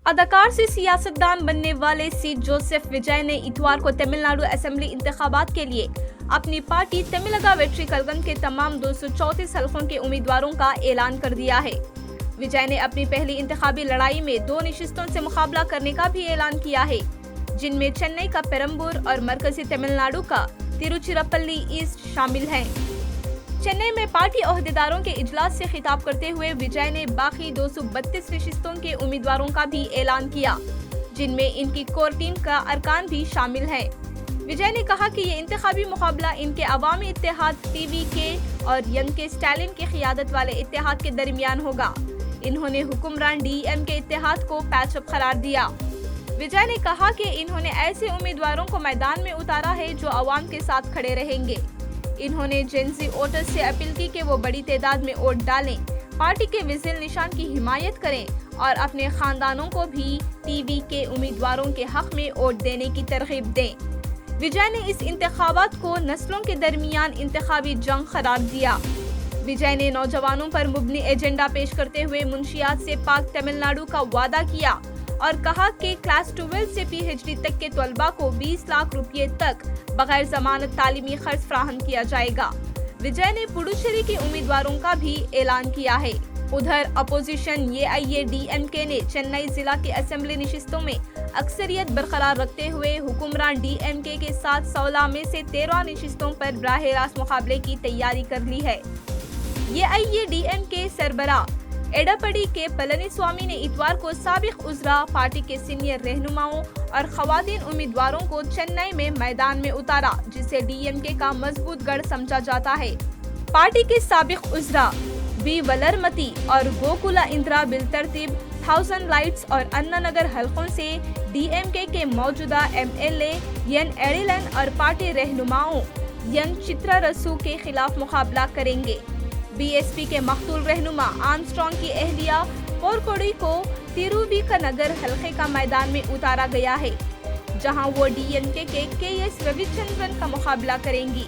اداکار سے سیاستدان بننے والے سی جوسف وجے نے اتوار کو تمل ناڈو اسمبلی انتخابات کے لیے اپنی پارٹی تملگا ویٹری کلگم کے تمام 234 حلقوں کے امیدواروں کا اعلان کر دیا ہے۔ وجے نے اپنی پہلی انتخابی لڑائی میں 2 نشستوں سے مقابلہ کرنے کا بھی اعلان کیا ہے، جن میں چنئی کا پیرمبور اور مرکزی تمل ناڈو کا تروچیراپلی ایسٹ شامل ہیں۔ چنئی میں پارٹی عہدیداروں کے اجلاس سے خطاب کرتے ہوئے وجے نے باقی 232 نشستوں کے امیدواروں کا بھی اعلان کیا، جن میں ان کی کور ٹیم کا ارکان بھی شامل ہیں۔ وجے نے کہا کہ یہ انتخابی مقابلہ ان کے عوامی اتحاد ٹی وی کے اور ین کے اسٹالن کی قیادت والے اتحاد کے درمیان ہوگا۔ انہوں نے حکمران ڈی ایم کے اتحاد کو پیچ اپ قرار دیا۔ وجے نے کہا کہ انہوں نے ایسے امیدواروں کو میدان میں اتارا ہے جو عوام کے ساتھ کھڑے رہیں گے۔ انہوں نے جنزی ووٹرز سے اپیل کی کہ وہ بڑی تعداد میں ووٹ ڈالیں، پارٹی کے وزل نشان کی حمایت کریں اور اپنے خاندانوں کو بھی ٹی وی کے امیدواروں کے حق میں ووٹ دینے کی ترغیب دیں۔ وجے نے اس انتخابات کو نسلوں کے درمیان انتخابی جنگ قرار دیا۔ وجے نے نوجوانوں پر مبنی ایجنڈا پیش کرتے ہوئے منشیات سے پاک تمل ناڈو کا وعدہ کیا اور کہا کہ کلاس 12 سے پی ایچ ڈی تک کے طلباء کو 20 لاکھ روپے تک بغیر ضمانت تعلیمی خرچ فراہم کیا جائے گا۔ وجے نے پڈوچیری کے امیدواروں کا بھی اعلان کیا ہے۔ ادھر اپوزیشن AIADMK نے چنئی ضلع کے اسمبلی نشستوں میں اکثریت برقرار رکھتے ہوئے حکمران DMK کے ساتھ 16 میں سے 13 نشستوں پر براہ راست مقابلے کی تیاری کر لی ہے۔ AIADMK سربراہ ایڈاپڈی کے پلنی سوامی نے اتوار کو سابق وزراء، پارٹی کے سینئر رہنماؤں اور خواتین امیدواروں کو چنئی میں میدان میں اتارا، جسے DMK کا مضبوط گڑھ سمجھا جاتا ہے۔ پارٹی کے سابق وزراء بی ولرمتی اور گوکولا اندرا بالترتیب 1000 لائٹس اور انا نگر حلقوں سے DMK کے موجودہ MLA ین ایڈیلن اور پارٹی رہنماؤں ین چترا رسو کے خلاف مقابلہ کریں گے۔ BSP کے مقتول رہنما آرمسٹرانگ کی اہلیہ پورکوڈی کو تیروویکا نگر حلقے کا میدان میں اتارا گیا ہے، جہاں وہ DMK کے KS رویچندرن کا مقابلہ کریں گی۔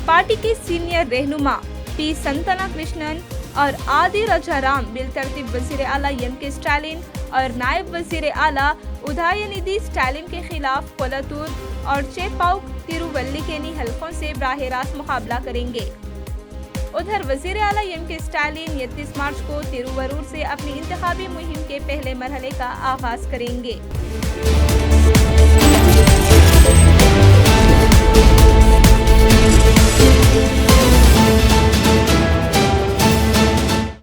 پارٹی کے سینئر رہنما پی سنتنا کرشنن اور آدی راجارام بالترتیب وزیر اعلیٰ ین کے اسٹالن اور نائب وزیر اعلیٰ ادھاینیدھی اسٹالن کے خلاف کولاتور اور چیپاؤک تیروولکینی حلقوں سے براہ راست مقابلہ کریں گے۔ ادھر وزیر اعلیٰ ین کے اسٹالن 29 مارچ کو تیروورور سے اپنی انتخابی مہم کے پہلے مرحلے کا آغاز کریں گے۔